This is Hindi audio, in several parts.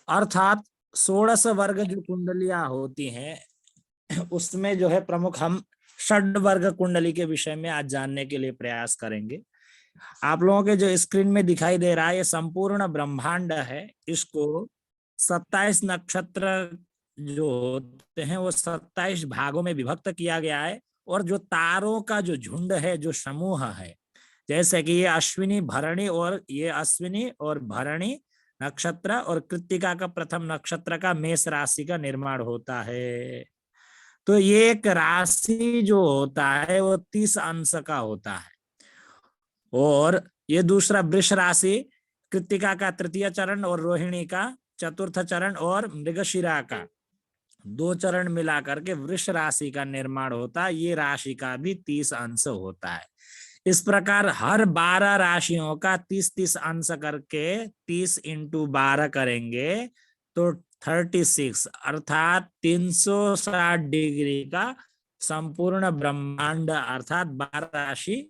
अर्थात 16 वर्ग जो कुंडलियां होती हैं उसमें जो है प्रमुख हम षड वर्ग कुंडली के विषय में आज जानने के लिए प्रयास करेंगे। आप लोगों के जो स्क्रीन में दिखाई दे रहा है ये संपूर्ण ब्रह्मांड है। इसको 27 नक्षत्र जो होते हैं वो 27 भागों में विभक्त किया गया है। और जो तारों का जो झुंड है, जो समूह है, जैसे कि ये अश्विनी भरणी और ये अश्विनी और भरणी नक्षत्र और कृत्तिका का प्रथम नक्षत्र का मेष राशि का निर्माण होता है। तो ये एक राशि जो होता है वो 30 अंश का होता है। और ये दूसरा वृष राशि कृत्तिका का तृतीय चरण और रोहिणी का चतुर्थ चरण और मृगशिरा का 2 चरण मिलाकर के वृष राशि का निर्माण होता है। ये राशि का भी 30 अंश होता है। इस प्रकार हर 12 राशियों का 30-30 अंश करके 30 इंटू 12 करेंगे तो 36 अर्थात 360 डिग्री का संपूर्ण ब्रह्मांड अर्थात 12 राशि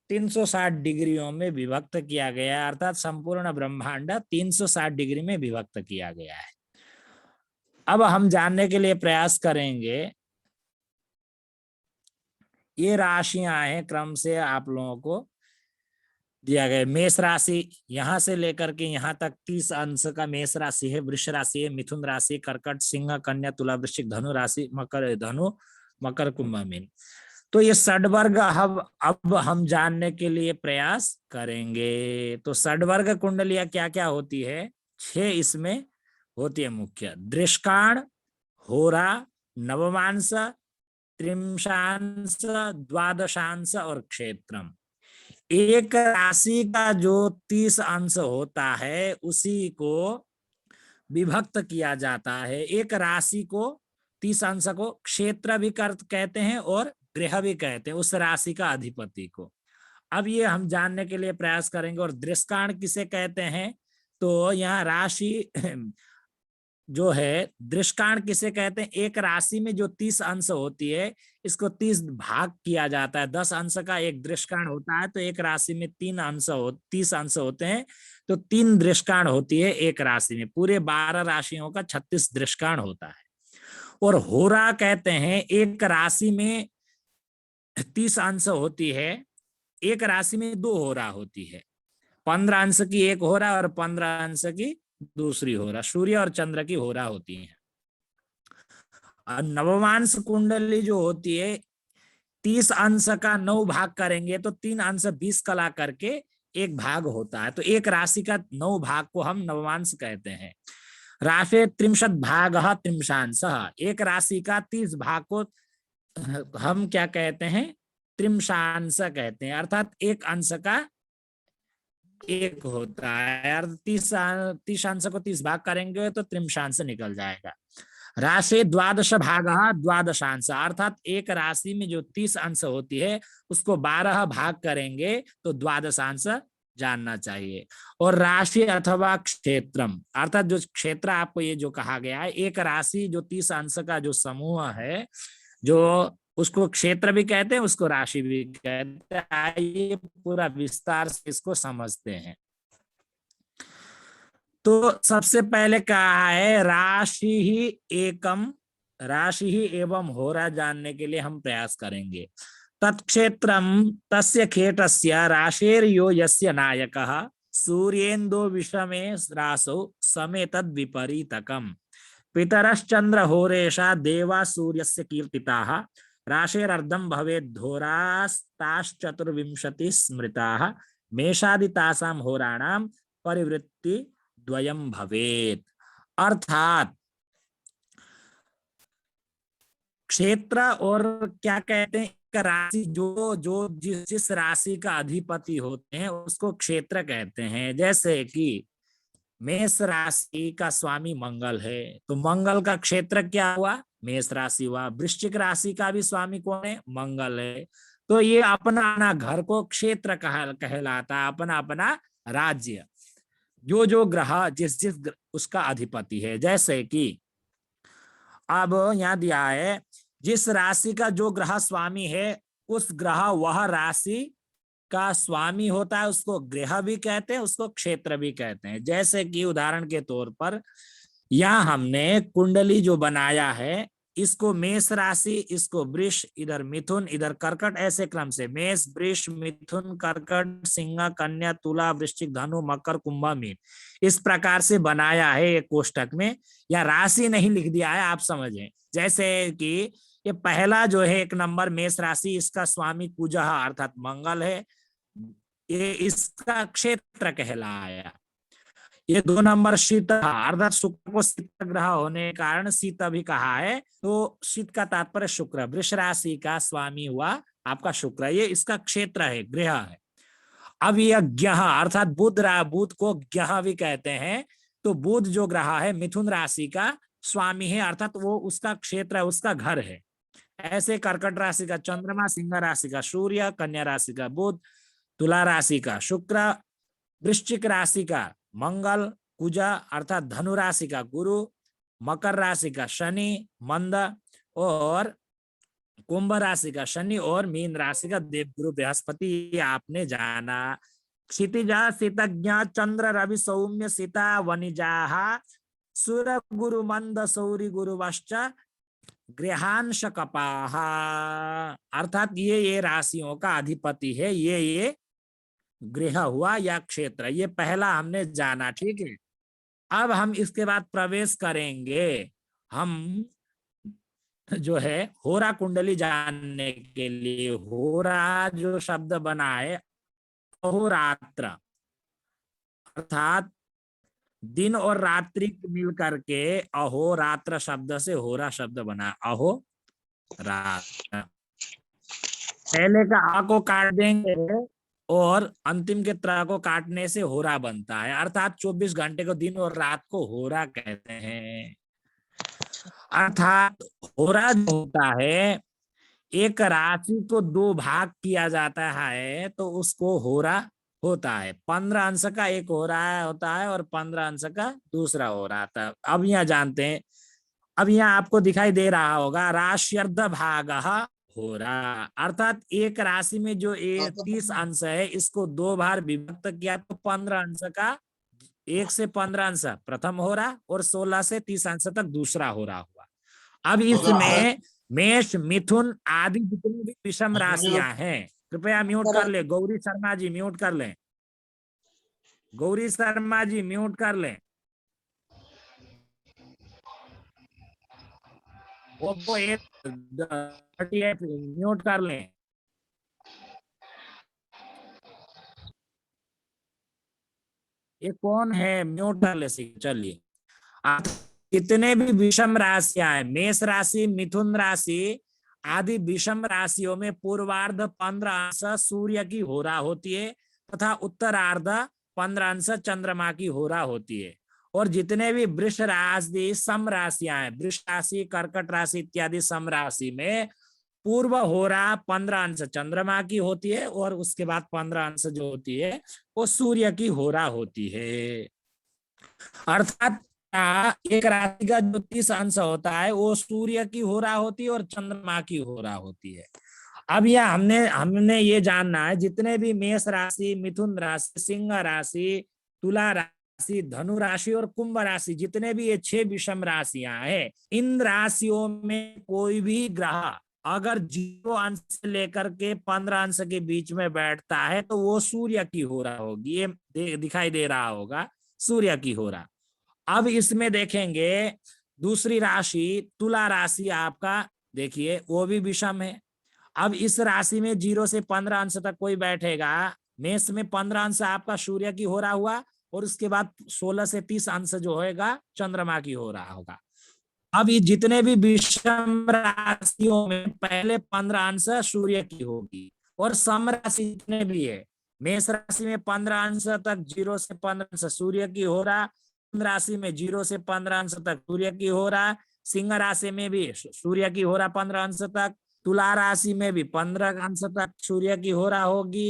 360 डिग्रियों में विभक्त किया गया है। अर्थात संपूर्ण ब्रह्मांड 360 डिग्री में विभक्त किया गया है। अब हम जानने के लिए प्रयास करेंगे, ये राशियां हैं क्रम से आप लोगों को दिया गया। मेष राशि यहां से लेकर के यहां तक 30 अंश का मेष राशि है, वृष राशि है, मिथुन राशि, कर्कट, सिंह, कन्या, तुला, वृश्चिक, धनु राशि, मकर, धनु, मकर, कुंभ, मीन। तो ये षडवर्ग अब हम जानने के लिए प्रयास करेंगे। तो षडवर्ग कुंडलियां क्या क्या होती है? 6 इसमें होती है मुख्य। दृष्काण, होरा, नवमांश, त्रिंशांश, द्वादशांश और क्षेत्रम। एक राशि का जो 30 अंश होता है उसी को विभक्त किया जाता है। एक राशि को 30 अंश को क्षेत्र भी कहते हैं और ग्रह भी कहते हैं, उस राशि का अधिपति को। अब ये हम जानने के लिए प्रयास करेंगे। और दृष्काण किसे कहते हैं? तो यहाँ राशि जो है दृष्काण किसे कहते हैं? एक राशि में जो 30 अंश होती है इसको 30 भाग किया जाता है। 10 अंश का एक दृष्काण होता है। तो एक राशि में 30 अंश होते हैं तो 3 दृष्काण होती है एक राशि में। पूरे 12 राशियों का 36 दृष्काण होता है। और होरा कहते हैं एक राशि में 30 अंश होती है, एक राशि में 2 होरा होती है। 15 अंश की एक होरा और 15 अंश की दूसरी होरा, सूर्य और चंद्र की होरा होती है। नवमांश कुंडली जो होती है 30 अंश का 9 भाग करेंगे तो 3 अंश 20 कला करके एक भाग होता है। तो एक राशि का 9 भाग को हम नवमांश कहते हैं। राशि 30 भाग त्रिंशांश, एक राशि का 30 भाग को हम क्या कहते हैं? त्रिंशांश कहते हैं। अर्थात एक अंश का एक होता है। 30 अंश को 30 भाग करेंगे तो त्रिंशांश निकल जाएगा। राशि द्वादश भाग द्वादशांश, अर्थात एक राशि में जो 30 अंश होती है उसको 12 भाग करेंगे तो द्वादशांश जानना चाहिए। और राशि अथवा क्षेत्रम, अर्थात जो क्षेत्र आपको ये जो कहा गया है, एक राशि जो 30 अंश का जो समूह है जो उसको क्षेत्र भी कहते हैं, उसको राशि भी कहते हैं। आइए पूरा विस्तार से इसको समझते हैं। तो सबसे पहले कहा है राशि ही एवं होरा जानने के लिए हम प्रयास करेंगे। तत्क्षेत्रम तस्य खेटस्य राशेर्यो यस्य नायकः सूर्येन्दो विषमे रासौ समे तद विपरीतकम। पितरश्चंद्र होरेशा देवा सूर्यस्य कीर्तिताः राशेरर्धं भवेद् होरास्ताश्चतुर्विंशतिः स्मृताः मेषादितासां होराणां परिवृत्ति द्वयम भवेत्। अर्थात क्षेत्र और क्या कहते हैं? राशि जो जो जिस राशि का अधिपति होते हैं उसको क्षेत्र कहते हैं। जैसे कि मेष राशि का स्वामी मंगल है तो मंगल का क्षेत्र क्या हुआ? मेष राशि हुआ। वृश्चिक राशि का भी स्वामी कौन है? मंगल है। तो ये अपना अपना घर को क्षेत्र कहलाता है, अपना अपना राज्य। जो जो ग्रह जिस जिस उसका अधिपति है। जैसे कि अब यहां दिया है जिस राशि का जो ग्रह स्वामी है उस ग्रह वह राशि का स्वामी होता है, उसको ग्रह भी कहते हैं, उसको क्षेत्र भी कहते हैं। जैसे कि उदाहरण के तौर पर यहाँ हमने कुंडली जो बनाया है, इसको मेष राशि, इसको वृष, इधर मिथुन, इधर कर्कट, ऐसे क्रम से मेष, वृष, मिथुन, कर्कट, सिंह, कन्या, तुला, वृश्चिक, धनु, मकर, कुंभ, मीन, इस प्रकार से बनाया है एक कोष्टक में। या राशि नहीं लिख दिया है, आप समझें। जैसे कि ये पहला जो है 1 नंबर मेष राशि, इसका स्वामी कुजः अर्थात मंगल है, ये इसका क्षेत्र कहलाया। ये 2 नंबर शीत अर्थात शुक्र को शीत ग्रह होने के कारण शीत भी कहा है, तो शीत का तात्पर्य शुक्र। वृष राशि का स्वामी हुआ आपका शुक्र, ये इसका क्षेत्र है, ग्रह है। अब यह ग्रह अर्थात बुध, बुध को ग्रह भी कहते हैं, तो बुध जो ग्रह है मिथुन राशि का स्वामी है, अर्थात वो उसका क्षेत्र है, उसका घर है। ऐसे कर्कट राशि का चंद्रमा, सिंह राशि का सूर्य, कन्या राशि का बुध, तुला राशि का शुक्र, वृश्चिक राशि का मंगल, कुजा अर्थात धनु राशि का गुरु, मकर राशि का शनि मंद, और कुंभ राशि का शनि, और मीन राशि का देवगुरु बृहस्पति। आपने जाना क्षितिजा सीतज्ञ चंद्र रवि सौम्य सीता वनिजा सूर्य गुरु मंद सौरी गुरु वश्च गृहांश कपाह, अर्थात ये राशियों का अधिपति है, ये गृह हुआ या क्षेत्र, ये पहला हमने जाना। ठीक है, अब हम इसके बाद प्रवेश करेंगे हम जो है होरा कुंडली जानने के लिए। होरा जो शब्द बना है अहोरात्र, अर्थात दिन और रात्रि मिल करके अहोरात्र शब्द से होरा शब्द बना। अहो रात्र, पहले का आ को काट देंगे और अंतिम के त्र को काटने से होरा बनता है, अर्थात 24 घंटे को दिन और रात को होरा कहते हैं। अर्थात होरा जो होता है, एक राशि को 2 भाग किया जाता है तो उसको होरा होता है। 15 अंश का एक होरा होता है और 15 अंश का दूसरा होरा आता है। अब यहाँ जानते हैं, अब यहाँ आपको दिखाई दे रहा होगा राश्यर्ध भाग होरा, अर्थात एक राशि में जो 30 अंश है, इसको 2 बार विभक्त किया तो 15 अंश का 1 से 15 अंश प्रथम होरा और 16 से 30 अंश तक दूसरा होरा हुआ। अब इसमें मेष, मिथुन आदि जितनी भी विषम राशियां हैं, कृपया म्यूट कर ले। गौरी शर्मा जी म्यूट कर लें, गौरी शर्मा जी म्यूट कर लें। ओप्पो A38 म्यूट कर लें। ये कौन है, म्यूट कर ले। चलिए, कितने भी विषम राशियां हैं, मेष राशि, मिथुन राशि आदि विषम राशियों में पूर्वार्ध 15 अंश सूर्य की होरा होती है तथा उत्तरार्ध 15 अंश चंद्रमा की होरा होती है। और जितने भी वृष राशि सम राशियां हैं, वृष राशि, कर्कट राशि इत्यादि सम राशि में पूर्व होरा 15 अंश चंद्रमा की होती है और उसके बाद 15 अंश जो होती है वो सूर्य की होरा होती है। अर्थात एक राशि का जो 30 अंश होता है वो सूर्य की होरा होती है और चंद्रमा की होरा होती है। अब यह हमने ये जानना है, जितने भी मेष राशि, मिथुन राशि, सिंह राशि, तुला राशि, धनु राशि और कुंभ राशि, जितने भी ये 6 विषम राशियां हैं, इन राशियों में कोई भी ग्रह अगर 0 अंश से लेकर के 15 अंश के बीच में बैठता है तो वो सूर्य की होरा होगी। ये दिखाई दे रहा होगा, सूर्य की होरा। अब इसमें देखेंगे दूसरी राशि तुला राशि, आपका देखिए वो भी विषम है। अब इस राशि में 0 से 15 अंश तक कोई बैठेगा, मेष में 15 अंश आपका सूर्य की होरा हुआ और उसके बाद 16 से 30 अंश जो होगा चंद्रमा की हो रहा होगा। अब ये जितने भी विषम राशियों में पहले 15 अंश सूर्य की होगी और सम राशि जितने भी है, मेष राशि में 15 अंश तक 0 से 15 अंश सूर्य की हो रहा, राशि में 0 से 15 अंश तक सूर्य की हो रहा, सिंह राशि में भी सूर्य की हो रहा 15 अंश तक, तुला राशि में भी 15 अंश तक सूर्य की हो रहा होगी,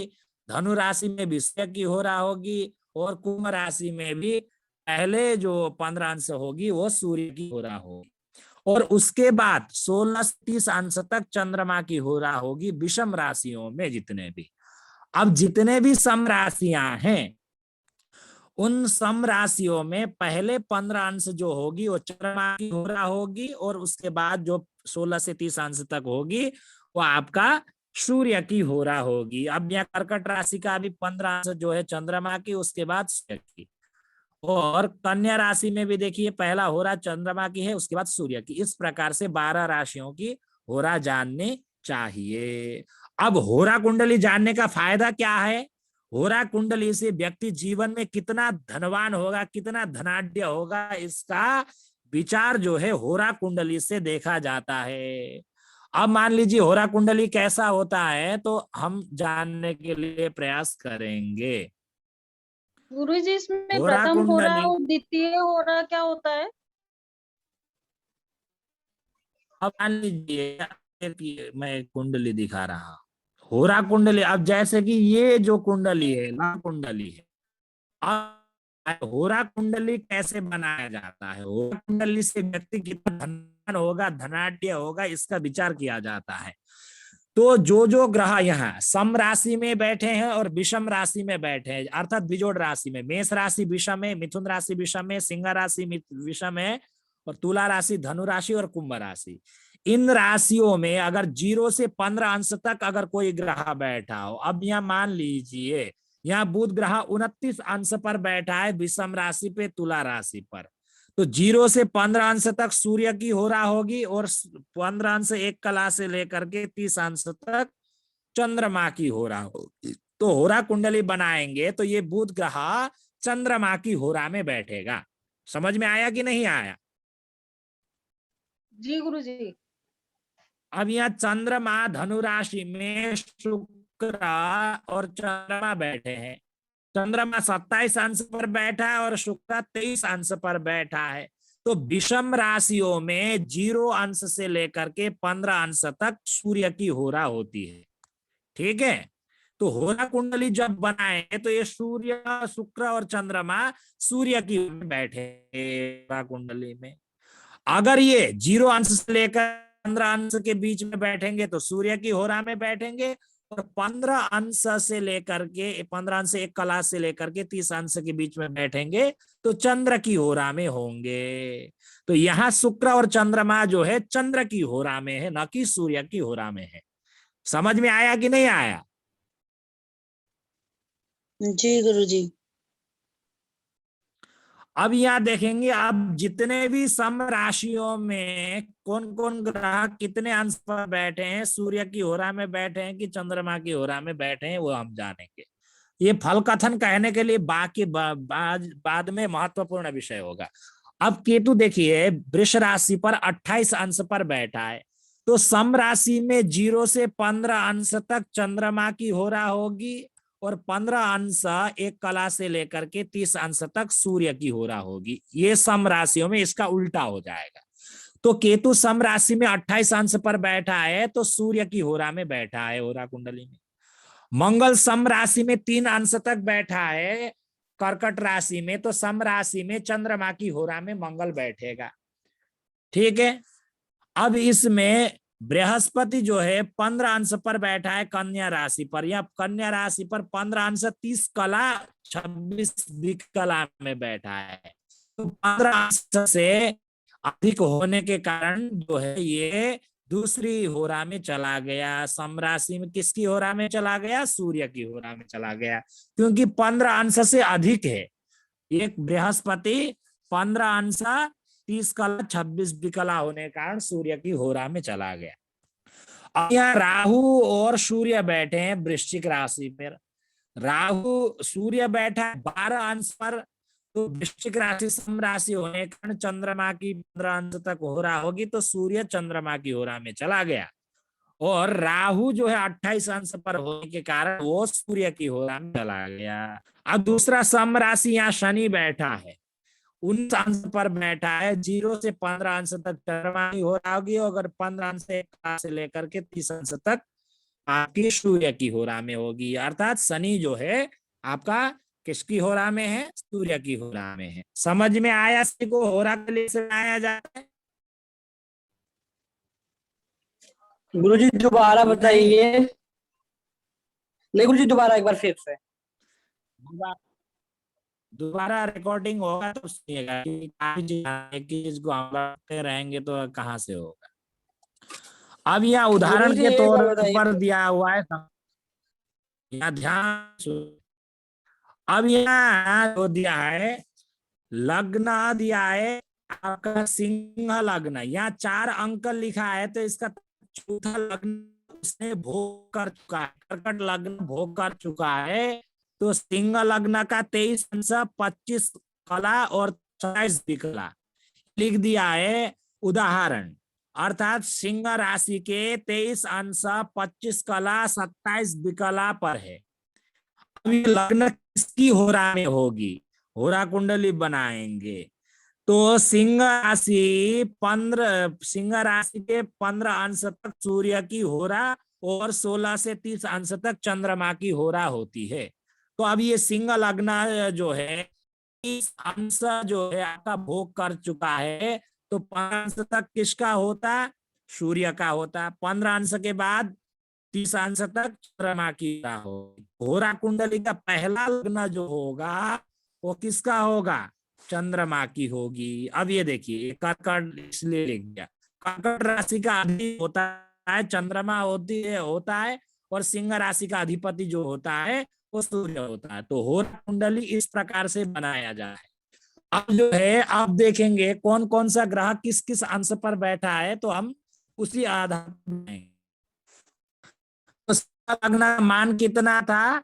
धनु राशि में भी सूर्य की हो रहा होगी और कुंभ राशि में भी पहले जो 15 अंश होगी वो सूर्य की हो रहा होगी और उसके बाद 16 से 30 अंश तक चंद्रमा की हो रहा होगी विषम राशियों में जितने भी। अब जितने भी सम राशियां हैं उन सम राशियों में पहले 15 अंश जो होगी वो चंद्रमा की होरा होगी, और उसके बाद जो 16 से 30 अंश तक होगी वो आपका सूर्य की होरा होगी। अब यहाँ कर्कट राशि का भी 15 अंश जो है चंद्रमा की, उसके बाद सूर्य की। और कन्या राशि में भी देखिए पहला होरा चंद्रमा की है, उसके बाद सूर्य की। इस प्रकार से 12 राशियों की होरा जाननी चाहिए। अब होरा कुंडली जानने का फायदा क्या है? होरा कुंडली से व्यक्ति जीवन में कितना धनवान होगा, कितना धनाढ्य होगा, इसका विचार जो है होरा कुंडली से देखा जाता है। अब मान लीजिए होरा कुंडली कैसा होता है, तो हम जानने के लिए प्रयास करेंगे। गुरुजी इसमें होरा प्रथम हो रहा कुंडली, और द्वितीय हो रहा क्या होता है? अब मान लीजिए कि मैं कुंडली दिखा रहा हूं, होरा कुंडली। अब जैसे कि ये जो कुंडली है ना, कुंडली है। अब होरा कुंडली कैसे बनाया जाता है? होरा कुंडली से व्यक्ति कितना धनवान होगा, धनाढ्य होगा, इसका विचार किया जाता है। तो जो जो ग्रह यहाँ सम राशि में बैठे हैं और विषम राशि में बैठे हैं, अर्थात बिजोड़ राशि में, मेष राशि विषम है, मिथुन राशि विषम है, सिंह राशि विषम है, और तुला राशि, धनु राशि और कुंभ राशि, इन राशियों में अगर 0 से 15 अंश तक अगर कोई ग्रह बैठा हो, अब यहाँ मान लीजिए यहाँ बुध ग्रह 29 अंश पर बैठा है विषम राशि पे, तुला राशि पर, तो 0 से 15 अंश तक सूर्य की होरा होगी, और 15 अंश 1 कला से लेकर के 30 अंश तक चंद्रमा की होरा होगी। तो होरा कुंडली बनाएंगे तो ये बुध ग्रह चंद्रमा की होरा में बैठेगा। समझ में आया कि नहीं आया? जी गुरुजी। अब यहाँ चंद्रमा धनु राशि में शुक्र और चंद्रमा बैठे हैं। चंद्रमा 27 अंश पर बैठा है और शुक्र 23 अंश पर बैठा है। तो विषम राशियों में 0 अंश से लेकर के 15 अंश तक सूर्य की होरा होती है। ठीक है, तो होरा कुंडली जब बनाए तो ये सूर्य, शुक्र और चंद्रमा सूर्य की बैठे होरा कुंडली में। अगर ये 0 अंश से लेकर 15 अंश के बीच में बैठेंगे तो सूर्य की होरा में बैठेंगे, और 15 अंश से लेकर के 15 अंश 1 कला से लेकर के 30 अंश के बीच में बैठेंगे तो चंद्र की होरा में होंगे। तो यहाँ शुक्र और चंद्रमा जो है चंद्र की होरा में है, न कि सूर्य की होरा में है। समझ में आया कि नहीं आया? जी गुरुजी। अब यहाँ देखेंगे, अब जितने भी सम राशियों में कौन कौन ग्रह कितने अंश पर बैठे हैं, सूर्य की होरा में बैठे हैं कि चंद्रमा की होरा में बैठे हैं, वो हम जानेंगे। ये फल कथन कहने के लिए बाकी बाद में महत्वपूर्ण विषय होगा। अब केतु देखिए वृष राशि पर 28 अंश पर बैठा है, तो सम राशि में 0 से 15 अंश तक चंद्रमा की होरा होगी, और 15 अंश 1 कला से लेकर के 30 अंश तक सूर्य की होरा होगी। ये सम राशियों में इसका उल्टा हो जाएगा। तो केतु सम राशि में 28 अंश पर बैठा है तो सूर्य की होरा में बैठा है, होरा कुंडली में। मंगल सम राशि में 3 अंश तक बैठा है कर्कट राशि में, तो सम राशि में चंद्रमा की होरा में मंगल बैठेगा। ठीक है, अब इसमें बृहस्पति जो है 15 अंश पर बैठा है कन्या राशि पर, या कन्या राशि पर 15 अंश 30 कला 26 विकला में बैठा है। तो 15 अंश से अधिक होने के कारण जो है ये दूसरी होरा में चला गया। सम राशि में किसकी होरा में चला गया? सूर्य की होरा में चला गया, क्योंकि 15 अंश से अधिक है। एक बृहस्पति 15 अंश 30 कला 26 विकला होने के कारण सूर्य की होरा में चला गया। अब यहाँ राहु और सूर्य बैठे हैं वृश्चिक राशि पर। राहु सूर्य बैठा है 12 अंश पर, तो वृश्चिक राशि सम राशि होने के कारण चंद्रमा की 15 अंश तक होरा होगी, तो सूर्य चंद्रमा की होरा में चला गया। और राहु जो है 28 अंश पर होने के कारण वो सूर्य की होरा में चला गया। अब दूसरा सम राशि यहाँ शनि बैठा है, 19 अंश पर बैठा है, 0 से 15 अंश तक चंद्रमा की होरा होगी, अगर 15 अंश से लेकर के 30 अंश तक आपकी सूर्य की होरा में होगी। अर्थात शनि जो है आपका किसकी होरा में है? सूर्य की होरा में है। समझ में आया? शनि को होरा के लिए से बनाया जाता है। गुरुजी दोबारा बताइए। नहीं गुरुजी दोबारा एक बार फिर से। दोबारा रिकॉर्डिंग होगा तो सुनिएगा कि एक चीज को हम करते रहेंगे तो कहाँ से होगा। अब यहाँ उदाहरण गुरुजी के एक तौर बार बताइए। पर दिया हुआ है, यहाँ ध्यान अब यहाँ जो दिया है लग्न दिया है आपका सिंह लग्न, यहाँ 4 अंक लिखा है तो इसका चौथा लग्न उसने भोग कर चुका है, कर्कट लग्न भोग कर चुका है। तो सिंह लग्न का 23 अंश 25 कला और 27 विकला लिख दिया है उदाहरण, अर्थात सिंह राशि के 23 अंश 25 कला 27 विकला पर है। अब ये लग्न किसकी होरा में होगी, होरा कुंडली बनाएंगे तो सिंह राशि 15 सिंह राशि के 15 अंश तक सूर्य की होरा और 16 से 30 अंश तक चंद्रमा की होरा होती है। तो अब ये सिंह लग्न जो है 30 अंश जो है आपका भोग कर चुका है, तो 15 अंश तक किसका होता, सूर्य का होता। 15 अंश के बाद 30 अंश तक चंद्रमा की होगी। होरा कुंडली का पहला लग्न जो होगा वो किसका होगा, चंद्रमा की होगी। अब ये देखिए कर्कट इसलिए लिख दिया, कर्कट राशि का अधिपति होता है चंद्रमा होता है और सिंह राशि का अधिपति जो होता है वो सूर्य होता है। तो होरा कुंडली इस प्रकार से बनाया जाए। अब जो है आप देखेंगे कौन कौन सा ग्रह किस किस अंश पर बैठा है तो हम उसी आधार पर लग्न मान कितना था,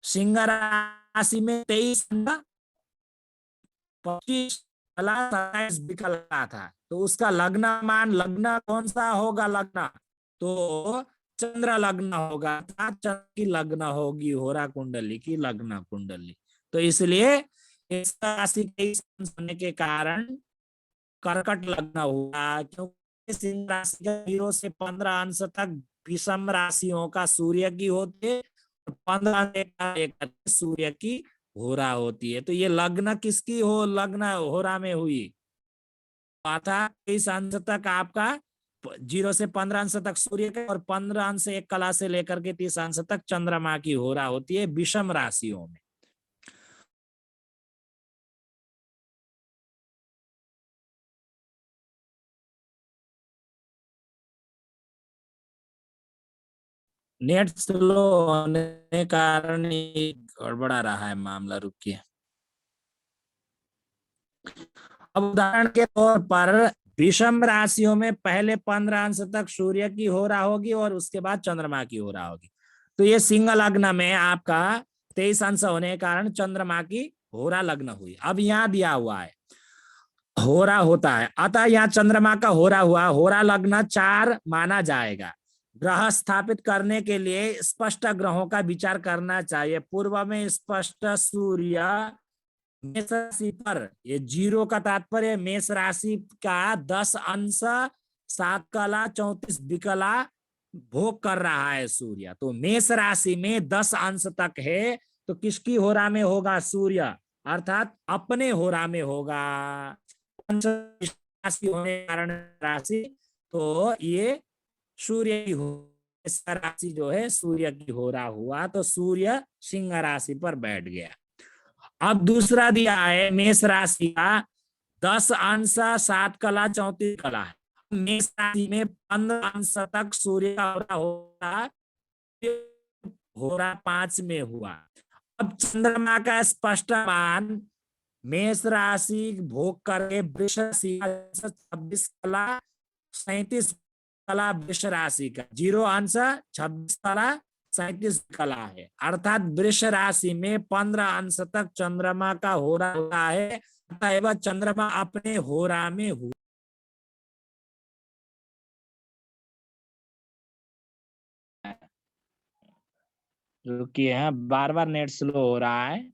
सिंह राशि में 23 25 कला 27 विकला था, तो उसका लग्न मान लग्न कौन सा होगा, लग्न तो चंद्र लग्न होगा, चंद्र की लग्न होगी होरा कुंडली की लग्न कुंडली। तो इसलिए इस राशि के होने के कारण कर्कट लग्न हुआ, क्योंकि सिंह राशि का 0 से 15 अंश तक विषम राशियों का सूर्य की होती है, 15 सूर्य की होरा होती है। तो ये लग्न किसकी हो, लग्न होरा में हुई था 23 अंश तक आपका 0 से 15 अंश तक सूर्य का और 15 अंश 1 कला से लेकर के 30 अंश तक चंद्रमा की होरा होती है विषम राशियों में। नेट स्लो होने के कारण गड़बड़ा रहा है मामला, रुकिए। अब उदाहरण के तौर पर विषम राशियों में पहले 15 अंश तक सूर्य की होरा होगी और उसके बाद चंद्रमा की होरा होगी। तो ये सिंह लग्न में आपका 23 अंश होने के कारण चंद्रमा की होरा लग्न हुई। अब यहाँ दिया हुआ है होरा होता है, अतः यहाँ चंद्रमा का होरा हुआ, होरा लग्न 4 माना जाएगा। ग्रह स्थापित करने के लिए स्पष्ट ग्रहों का विचार करना चाहिए। पूर्व में स्पष्ट सूर्य मेष राशि पर, ये 0 का तात्पर्य मेष राशि का 10 अंश 7 कला 34 विकला भोग कर रहा है सूर्य। तो मेष राशि में 10 अंश तक है तो किसकी होरा में होगा, सूर्य, अर्थात अपने होरा में होगा। राशि होने के कारण राशि, तो ये सूर्य की राशि जो है सूर्य की होरा हुआ, तो सूर्य सिंह राशि पर बैठ गया। अब दूसरा दिया है मेष राशि का 10 अंश 7 कला 34 कला है। मेष राशि में 15 अंश तक सूर्य का होरा होता, होरा 5 में हुआ। अब चंद्रमा का स्पष्ट मान मेष राशि भोग करके वृष राशि 26 कला 37 कला वृष राशि का 0 अंश 26 कला 37 कला है, अर्थात वृष राशि में 15 अंश तक चंद्रमा का होरा होता है, अतः चंद्रमा अपने होरा में हुआ। रुकिए, हाँ बार बार नेट स्लो हो रहा है।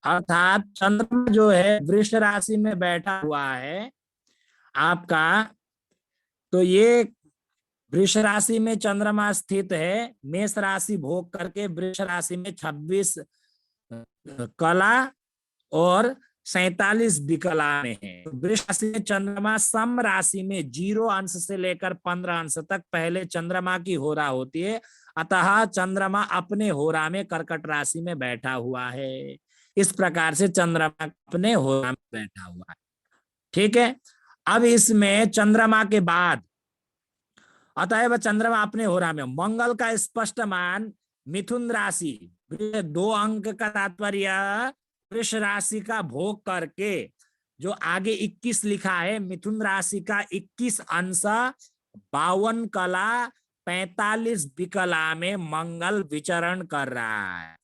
अर्थात चंद्रमा जो है वृष राशि में बैठा हुआ है आपका, तो ये वृष राशि में चंद्रमा स्थित है, मेष राशि भोग करके वृष राशि में 26 कला और 47 विकला में है। वृष राशि में चंद्रमा सम राशि में 0 अंश से लेकर 15 अंश तक पहले चंद्रमा की होरा होती है, अतः चंद्रमा अपने होरा में कर्कट राशि में बैठा हुआ है। इस प्रकार से चंद्रमा अपने होरा में बैठा हुआ है। ठीक है, अब इसमें चंद्रमा के बाद अतएव चंद्रमा अपने होरा में, मंगल का स्पष्ट मान मिथुन राशि, 2 अंक का तात्पर्य वृष राशि का भोग करके, जो आगे 21 लिखा है, मिथुन राशि का 21 अंश 52 कला 45 विकला में मंगल विचरण कर रहा है।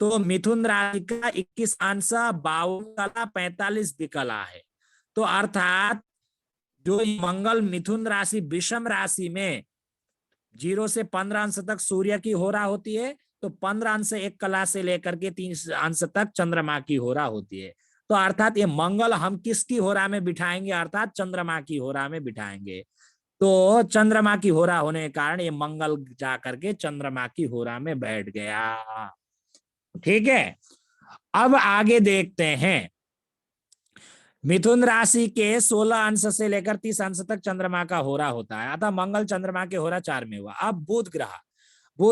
तो मिथुन राशि का 21 अंश 52 कला 45 विकला है। तो अर्थात जो मंगल मिथुन राशि विषम राशि में 0 से 15 अंश तक सूर्य की होरा होती है, तो 15 अंश 1 कला से लेकर के 3 अंश तक चंद्रमा की होरा होती है। तो अर्थात ये मंगल हम किसकी होरा में बिठाएंगे, अर्थात चंद्रमा की होरा में बिठाएंगे। तो चंद्रमा की होरा होने के कारण ये मंगल जाकर के चंद्रमा की होरा में बैठ गया। ठीक है, अब आगे देखते हैं। मिथुन राशि के 16 अंश से लेकर 30 अंश तक चंद्रमा का होरा होता है, अतः मंगल चंद्रमा के होरा 4 में हुआ। अब बुध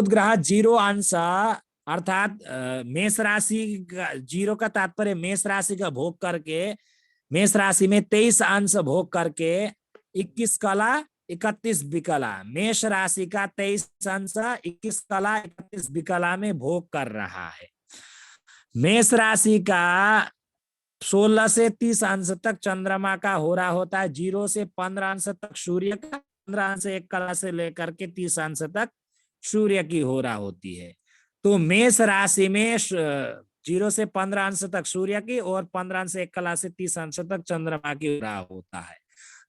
ग्रह 0 अंश अर्थात मेष राशि 0 का तात्पर्य मेष राशि का भोग करके, मेष राशि में 23 अंश भोग करके 21 कला 31 विकला, मेष राशि का 23 अंश 21 कला 31 विकला में भोग कर रहा है। मेष राशि का 16 से 30 अंश तक चंद्रमा का होरा होता है, 0 से 15 अंश तक सूर्य का, 15 अंश 1 कला से लेकर के 30 अंश तक सूर्य की होरा होती है। तो मेष राशि में 0 से 15 अंश तक सूर्य की और 15 अंश 1 कला से 30 अंश तक चंद्रमा की होरा होता है।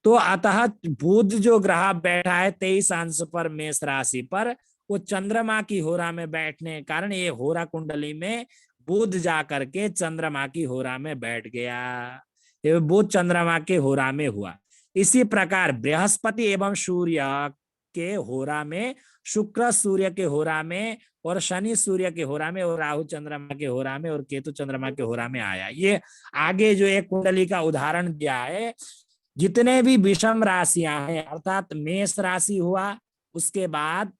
तो अतः बुध जो ग्रह बैठा है 23 अंश पर मेष राशि पर, वो चंद्रमा की होरा में बैठने के कारण ये होरा कुंडली में बुध जाकर के चंद्रमा की होरा में बैठ गया। ये बुध चंद्रमा के होरा में हुआ। इसी प्रकार बृहस्पति एवं सूर्य के होरा में, शुक्र सूर्य के होरा में, और शनि सूर्य के होरा में, और राहु चंद्रमा के होरा में, और केतु चंद्रमा के होरा में आया। ये आगे जो एक कुंडली का उदाहरण दिया है, जितने भी विषम राशियां हैं, अर्थात मेष राशि हुआ, उसके बाद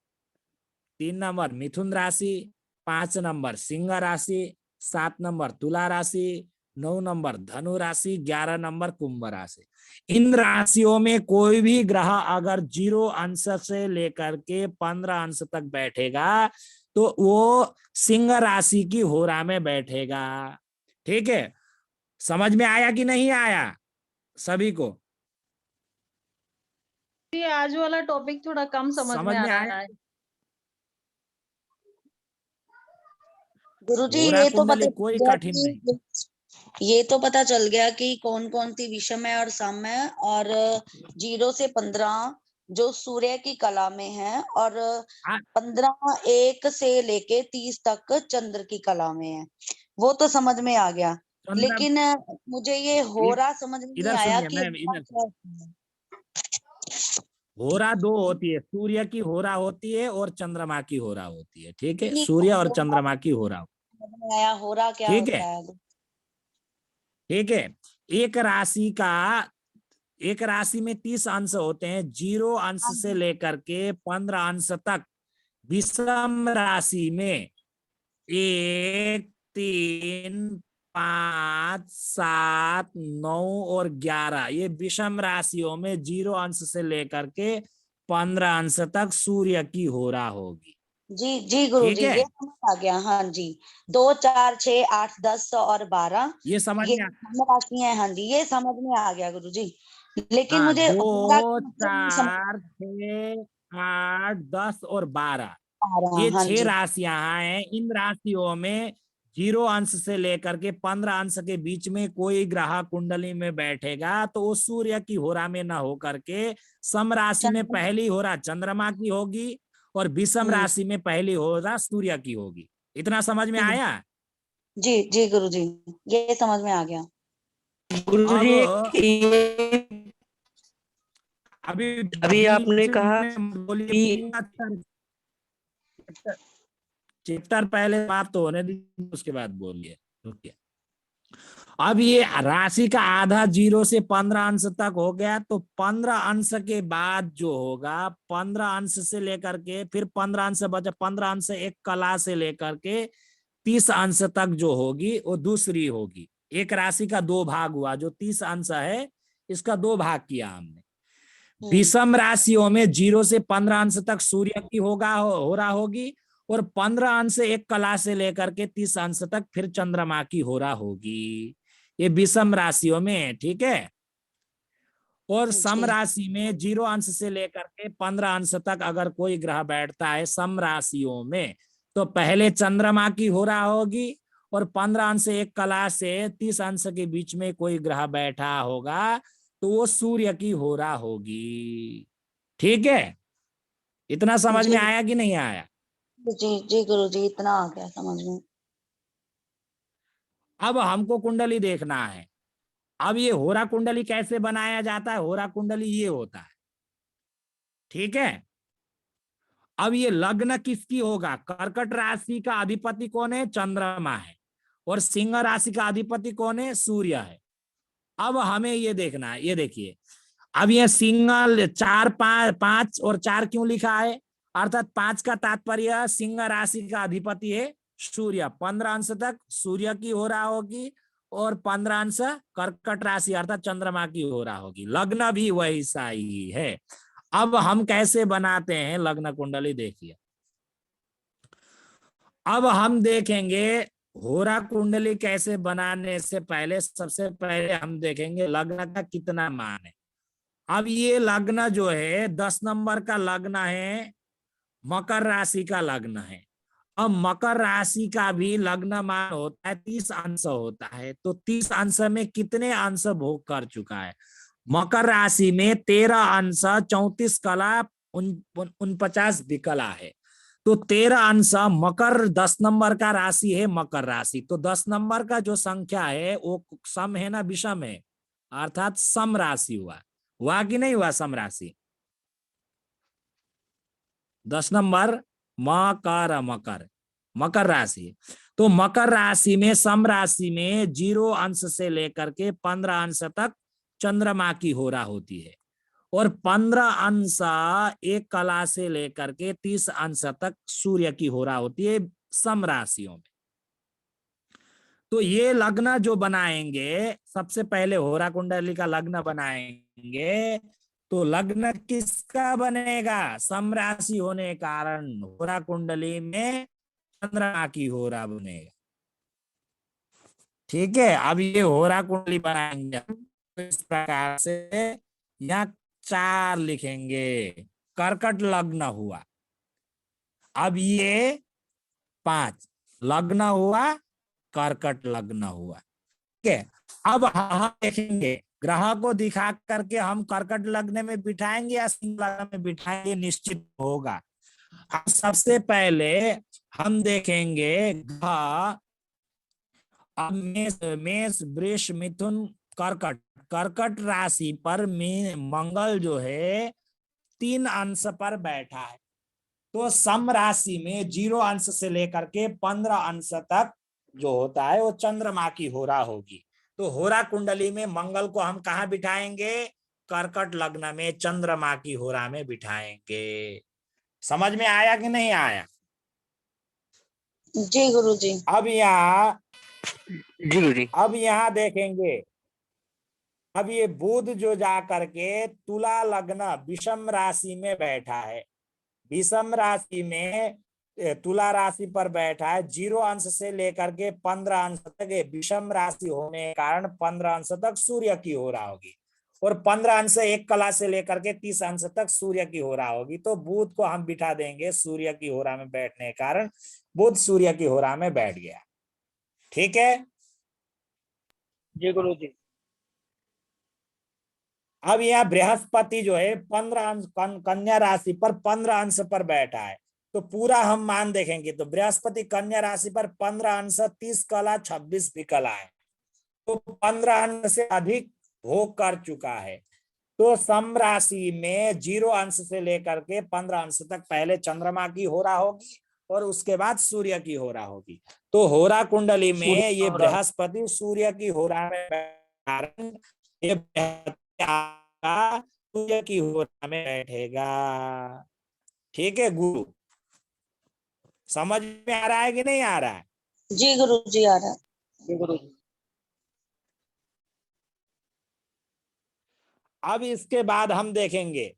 3 नंबर मिथुन राशि, 5 नंबर सिंह राशि, 7 नंबर तुला राशि, 9 नंबर धनु राशि, 11 नंबर कुंभ राशि। इन राशियों में कोई भी ग्रह अगर 0 अंश से लेकर के 15 अंश तक बैठेगा तो वो सिंह राशि की होरा में बैठेगा। ठीक है, समझ में आया कि नहीं आया सभी को? ये आज वाला टॉपिक थोड़ा कम समझ में आ रहा है। गुरुजी होरा ये तो कुंडली पता कोई चल गया कठिन नहीं। कि ये तो पता चल गया कि कौन कौन सी विषम है और सम है, और 0 से 15 जो सूर्य की कला में है, और 15 1 से लेके 30 तक चंद्र की कला में है, वो तो समझ में आ गया। लेकिन मुझे ये होरा समझ में नहीं आया कि होरा 2 होती है, सूर्य की होरा होती है और चंद्रमा की होरा होती है। ठीक है, सूर्य और चंद्रमा की होरा। समझ में आया होरा क्या होता है। ठीक है, एक राशि में 30 अंश होते हैं, 0 अंश से लेकर के 15 अंश तक। विषम राशि में 1 3 5 7 9 और 11, ये विषम राशियों में 0 अंश से लेकर के 15 अंश तक सूर्य की होरा होगी। जी जी गुरु जी, ये समझ आ गया। हाँ जी, 2 4 6 8 10 और 12 ये समझ में राशियां। हाँ जी, ये समझ में आ गया गुरु जी। लेकिन मुझे 2 4 6 8 10 और 12 ये 6 राशियां हैं। इन राशियों में 0 अंश से लेकर के 15 अंश के बीच में कोई ग्रह कुंडली में बैठेगा तो वो सूर्य की होरा में न होकर के सम राशि में पहली होरा चंद्रमा की होगी और विषम राशि में पहली होरा सूर्य की होगी। इतना समझ में आया? जी जी गुरु जी, ये समझ में आ गया। गुरु जी अभी आपने कहा कि चैप्टर पहले बात तो होने दीजिए, उसके बाद बोलिए। अब ये राशि का आधा 0 से 15 अंश तक हो गया, तो 15 अंश के बाद जो होगा 15 अंश से लेकर के फिर 15 अंश बचा, 15 अंश एक कला से लेकर के 30 अंश तक जो होगी वो दूसरी होगी। एक राशि का 2 भाग हुआ, जो 30 अंश है इसका 2 भाग किया हमने। विषम राशियों में 0 से 15 अंश तक सूर्य की हो रहा होगी, और 15 अंश एक कला से लेकर के 30 अंश तक फिर चंद्रमा की हो रहा होगी। ये विषम राशियों में, ठीक है। और सम राशि में 0 अंश से लेकर के 15 अंश तक अगर कोई ग्रह बैठता है सम राशियों में, तो पहले चंद्रमा की हो रहा होगी, और 15 अंश एक कला से 30 अंश के बीच में कोई ग्रह बैठा होगा तो वो सूर्य की हो रहा होगी। ठीक है, इतना समझ में आया कि नहीं आया? जी जी गुरु जी, इतना आ गया समझ में। अब हमको कुंडली देखना है। अब ये होरा कुंडली कैसे बनाया जाता है? होरा कुंडली ये होता है, ठीक है। अब ये लग्न किसकी होगा? कर्कट राशि का अधिपति कौन है? चंद्रमा है। और सिंह राशि का अधिपति कौन है? सूर्य है। अब हमें ये देखना है, ये देखिए, अब ये सिंह 4 5 और 4 क्यों लिखा है? अर्थात 5 का तात्पर्य सिंह राशि का अधिपति है सूर्य। 15 अंश तक सूर्य की हो रहा होगी, और 15 अंश कर्कट राशि अर्थात चंद्रमा की हो रहा होगी। लग्न भी वैसा ही है। अब हम कैसे बनाते हैं लग्न कुंडली, देखिए। अब हम देखेंगे होरा कुंडली कैसे बनाने से पहले सबसे पहले हम देखेंगे लग्न का कितना मान है। अब ये लग्न जो है 10 नंबर का लग्न है, मकर राशि का लग्न है। अब मकर राशि का भी लग्न मान होता है 30 अंश होता है, तो 30 अंश में कितने अंश भोग कर चुका है? मकर राशि में 13 अंश 34 कला 49 विकला है, तो 13 अंश मकर 10 नंबर का राशि है मकर राशि, तो 10 नंबर का जो संख्या है वो सम है ना विषम है, अर्थात सम राशि हुआ कि नहीं हुआ? सम राशि 10 नंबर मकर मकर मकर राशि। तो मकर राशि में सम राशि में 0 अंश से लेकर के 15 अंश तक चंद्रमा की होरा होती है, और 15 अंश एक कला से लेकर के 30 अंश तक सूर्य की होरा होती है सम राशियों में। तो ये लग्न जो बनाएंगे, सबसे पहले होरा कुंडली का लग्न बनाएंगे, तो लग्न किसका बनेगा? सम राशि होने के कारण होरा कुंडली में चंद्रमा की होरा बनेगा। ठीक है, अब ये होरा कुंडली बनाएंगे तो इस प्रकार से यहाँ 4 लिखेंगे, कर्कट लग्न हुआ। अब ये 5 लग्न हुआ, कर्कट लग्न हुआ। ठीक है, अब हम देखेंगे ग्रह को दिखा करके हम कर्कट लग्न में बिठाएंगे या सिंह लग्न में बिठाएंगे, निश्चित होगा। अब सबसे पहले हम देखेंगे ग्रह, अब मेष वृष मिथुन कर्कट, कर्कट राशि पर मंगल जो है 3 अंश पर बैठा है, तो सम राशि में 0 अंश से लेकर के 15 अंश तक जो होता है वो चंद्रमा की होरा होगी। तो होरा कुंडली में मंगल को हम कहाँ बिठाएंगे? कर्कट लग्न में चंद्रमा की होरा में बिठाएंगे। समझ में आया कि नहीं आया? जी गुरुजी। अब यहाँ जी गुरुजी। अब यहाँ देखेंगे, अब ये बुध जो जा करके तुला लग्न विषम राशि में बैठा है, विषम राशि में तुला राशि पर बैठा है, 0 अंश से लेकर के 15 अंश तक, विषम राशि होने के कारण 15 अंश तक सूर्य की हो रहा होगी, और 15 अंश एक कला से लेकर के 30 अंश तक सूर्य की हो रहा होगी। तो बुध को हम बिठा देंगे सूर्य की होरा में बैठने के कारण बुध सूर्य की होरा में बैठ गया। ठीक है जी गुरुजी। अब यह बृहस्पति जो है 15 अंश कन्या राशि पर 15 अंश पर बैठा है, तो पूरा हम मान देखेंगे तो बृहस्पति कन्या राशि पर 15 अंश 30 कला 26 विकला है, तो 15 अंश से अधिक भोग कर चुका है। तो सम राशि में 0 अंश से लेकर के 15 अंश तक पहले चंद्रमा की होरा होगी, और उसके बाद सूर्य की होरा होगी। तो होरा कुंडली में ये बृहस्पति सूर्य की होरा में कारण ये सूर्य की होरा में बैठेगा। ठीक है गुरु, समझ में आ रहा है कि नहीं आ रहा है? जी गुरु जी आ रहा है। जी गुरु जी। अब इसके बाद हम देखेंगे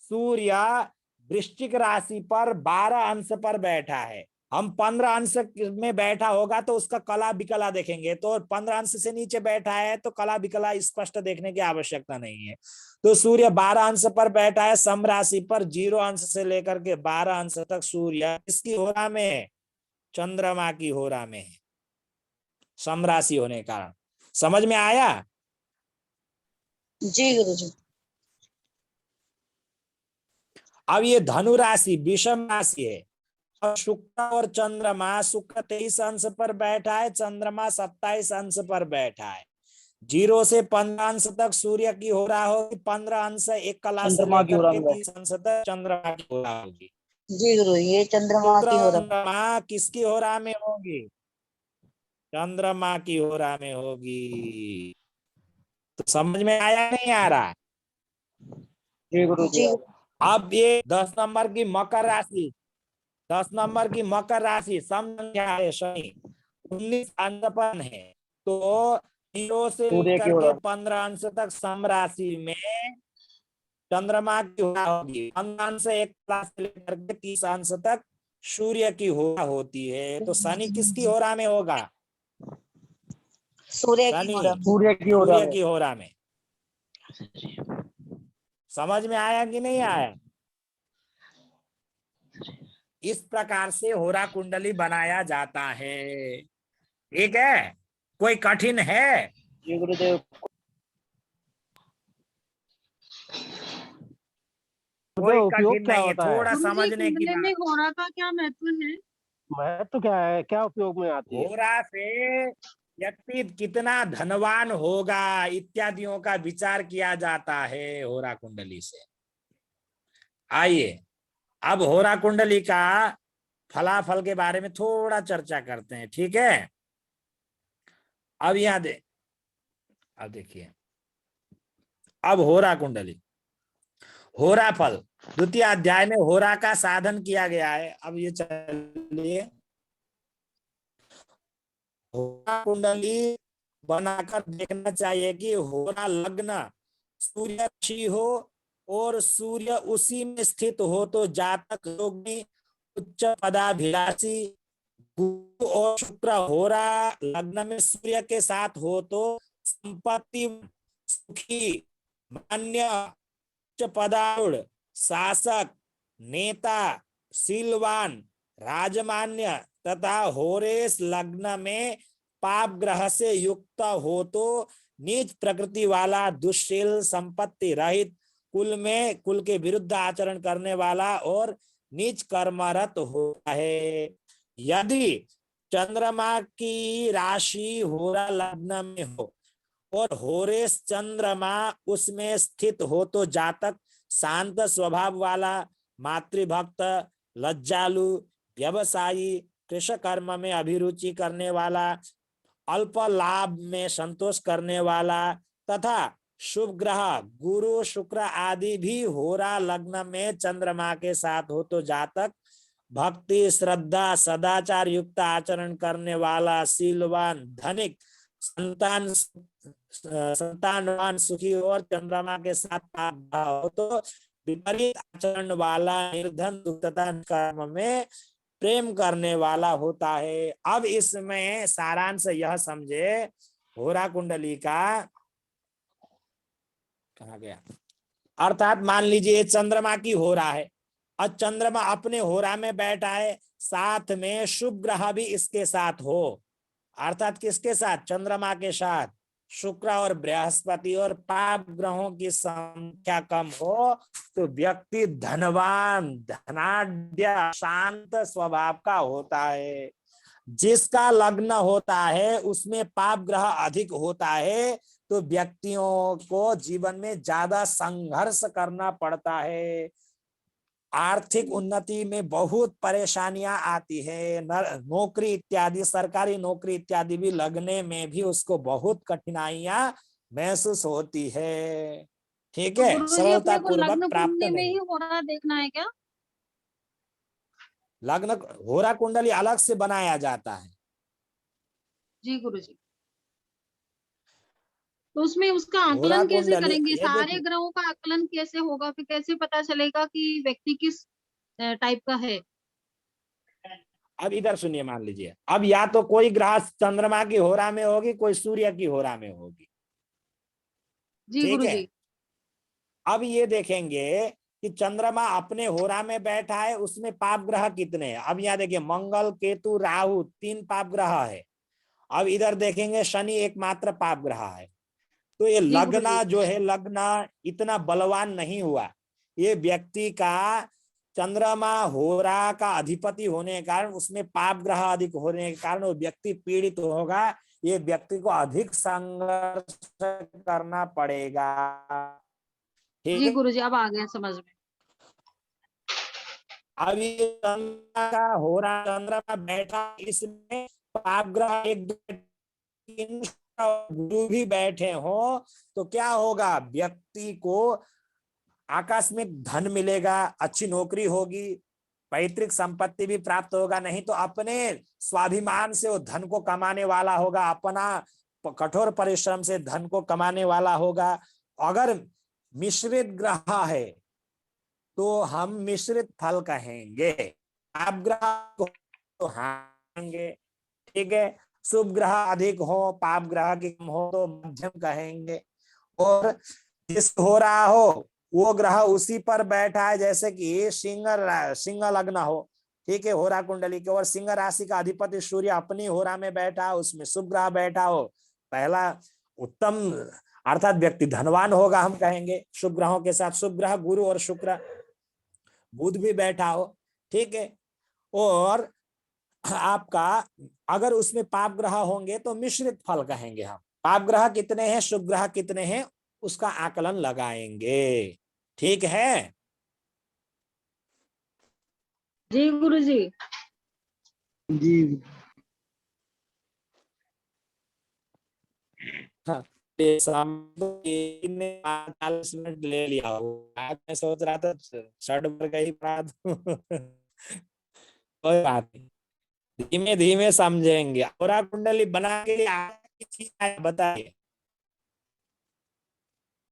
सूर्य वृश्चिक राशि पर 12 अंश पर बैठा है। हम 15 अंश में बैठा होगा तो उसका कला विकला देखेंगे, तो 15 अंश से नीचे बैठा है तो कला विकला स्पष्ट देखने की आवश्यकता नहीं है। तो सूर्य 12 अंश पर बैठा है सम राशि पर, 0 अंश से लेकर के 12 अंश तक सूर्य किसकी होरा में है? चंद्रमा की होरा में है, सम राशि होने के कारण। समझ में आया? जी गुरु जी। अब ये धनु राशि विषम राशि है। और शुक्र और चंद्रमा, शुक्र 23 अंश पर बैठा है, चंद्रमा 27 अंश पर बैठा है। 0 से 15 अंश तक सूर्य की होरा होगी, 15 अंश एक कला से चंद्रमा की लेकर होरा के में 30 अंश तक चंद्रमा की होरा होगी। जी गुरु, ये चंद्रमा की हो रहा है। चंद्रमा किसकी होरा में होगी? चंद्रमा की होरा में होगी। तो समझ में आया नहीं आ रहा? जी गुरु जी। जी अब ये 10 नंबर की मकर राशि, 10 नंबर की मकर राशि सम संख्या है, शनि 19 अंशपन है। तो 0 से सूर्य की लेकर के होरा। 15 अंश तक सम राशि में चंद्रमा की होरा होगी। 15 अंश एक क्लास से लेकर के 30 अंश तक सूर्य की होरा होती है। तो शनि किसकी होरा में होगा? सूर्य की हो रहा शनि है। सूर्य की होरा सूर्य में। की होरा में। समझ में आया कि नहीं आया? इस प्रकार से होरा कुंडली बनाया जाता है। ठीक है, कोई कठिन है? जी गुरुदेव। कोई उपयोग कठिन क्या नहीं है, होता है? थोड़ा गुरुजी, समझने की कुंडली में बात। होरा का क्या महत्व है? महत्व क्या है, क्या उपयोग में आती है? होरा से व्यक्ति कितना धनवान होगा इत्यादियों का विचार किया जाता है होरा कुंडली से। आइए अब होरा कुंडली का फलाफल के बारे में थोड़ा चर्चा करते हैं। ठीक है, अब अब देखिए, अब होरा कुंडली, होरा फल द्वितीय अध्याय में होरा का साधन किया गया है। अब ये चलिए, होरा कुंडली बनाकर देखना चाहिए कि होरा लग्न सूर्य राशि हो और सूर्य उसी में स्थित हो तो जातक योगी उच्च पदाभिलाषी। गुरु और शुक्र होरा लग्न में सूर्य के साथ हो तो संपत्ति, सुखी, मान्य, उच्च पदारूढ़, शासक, नेता, शीलवान, राजमान्य तथा होरेस लग्न में पाप ग्रह से युक्त हो तो नीच प्रकृति वाला, दुष्शील, संपत्ति रहित, कुल के विरुद्ध आचरण करने वाला और नीच कर्मरत होता है। यदि चंद्रमा की राशि होरा लग्न में हो और होरेस चंद्रमा उसमें स्थित हो तो जातक शांत स्वभाव वाला, मातृभक्त, लज्जालु, व्यवसायी, कृषि कर्म में अभिरुचि करने वाला, अल्प लाभ में संतोष करने वाला तथा शुभ ग्रह गुरु शुक्र आदि भी होरा लग्न में चंद्रमा के साथ हो तो जातक भक्ति, श्रद्धा, सदाचार युक्त आचरण करने वाला, शीलवान, धनिक, संतानवान, सुखी और चंद्रमा के साथ हो तो विपरीत आचरण वाला, निर्धन, दुष्टता कर्म में प्रेम करने वाला होता है। अब इसमें सारांश यह समझे, होरा कुंडली का कहा गया, अर्थात मान लीजिए चंद्रमा की होरा है और चंद्रमा अपने होरा में बैठा है, साथ में शुभ ग्रह भी इसके साथ हो, अर्थात किसके साथ? चंद्रमा के साथ शुक्र और बृहस्पति और पाप ग्रहों की संख्या कम हो तो व्यक्ति धनवान, धनाढ्य, शांत स्वभाव का होता है। जिसका लग्न होता है उसमें पाप ग्रह अधिक होता है तो व्यक्तियों को जीवन में ज्यादा संघर्ष करना पड़ता है। आर्थिक उन्नति में बहुत परेशानियां आती है, नौकरी इत्यादि, सरकारी नौकरी इत्यादि भी लगने में भी उसको बहुत कठिनाइयां महसूस होती है। ठीक तो है, गुरुजी सरलता अपने को पूर्वक लग्न प्राप्त कुंडली में नहीं। ही हो रहा देखना है क्या? लग्न होरा कुंडली अलग से बनाया जाता है। जी गुरुजी। तो उसमें उसका होरा आकलन कैसे कुंडली करेंगे? ये सारे देखिए, ग्रहों का आकलन कैसे होगा? फिर कैसे पता चलेगा कि व्यक्ति किस टाइप का है? अब इधर सुनिए, मान लीजिए अब या तो कोई ग्रह चंद्रमा की होरा में होगी, कोई सूर्य की होरा में होगी। जी ठीक है, गुरुजी। अब ये देखेंगे कि चंद्रमा अपने होरा में बैठा है, उसमें पाप ग्रह कितने हैं। अब यहाँ देखिए मंगल, केतु, राहु 3 पाप ग्रह है। अब इधर देखेंगे शनि एकमात्र पाप ग्रह है। तो ये जी गुरुजी। लग्न जो है, लग्न इतना बलवान नहीं हुआ। ये व्यक्ति का चंद्रमा होरा का अधिपति होने के कारण, उसमें पाप ग्रह अधिक होने के कारण वो व्यक्ति पीड़ित होगा। ये व्यक्ति को अधिक संघर्ष करना पड़ेगा। ठीक जी है, गुरुजी, अब आ गया समझ में। अभी चंद्रमा का होरा, चंद्रमा बैठा, इसमें पाप ग्रह 1 2 3 गुरु भी बैठे हो तो क्या होगा, व्यक्ति को आकस्मिक धन मिलेगा, अच्छी नौकरी होगी, पैतृक संपत्ति भी प्राप्त होगा। नहीं तो अपने स्वाभिमान से वो धन को कमाने वाला होगा, अपना कठोर परिश्रम से धन को कमाने वाला होगा। अगर मिश्रित ग्रह है तो हम मिश्रित फल कहेंगे, आप ग्रह तो हारेंगे। ठीक है, शुभ ग्रह अधिक हो, पाप ग्रह की कम हो तो मध्यम कहेंगे। और जिस हो रहा हो वो ग्रह उसी पर बैठा है, जैसे कि सिंह लग्न हो, ठीक है, होरा कुंडली के, और सिंह राशि का अधिपति सूर्य अपनी होरा में बैठा, उसमें शुभ ग्रह बैठा हो, पहला उत्तम अर्थात व्यक्ति धनवान होगा हम कहेंगे शुभ ग्रहों के साथ। शुभ ग्रह गुरु और शुक्र, बुध भी बैठा हो। ठीक है, और आपका अगर उसमें पाप ग्रह होंगे तो मिश्रित फल कहेंगे हम। पाप ग्रह कितने हैं, शुभ ग्रह कितने हैं, उसका आकलन लगाएंगे। ठीक है, जी गुरुजी। जी हाँ, 40 मिनट ले लिया होगा। मैं सोच रहा था शर्ट भर का ही पढ़ा दूं। कोई बात नहीं, धीमे धीमे समझेंगे। होरा कुंडली बना के लिए बताइए।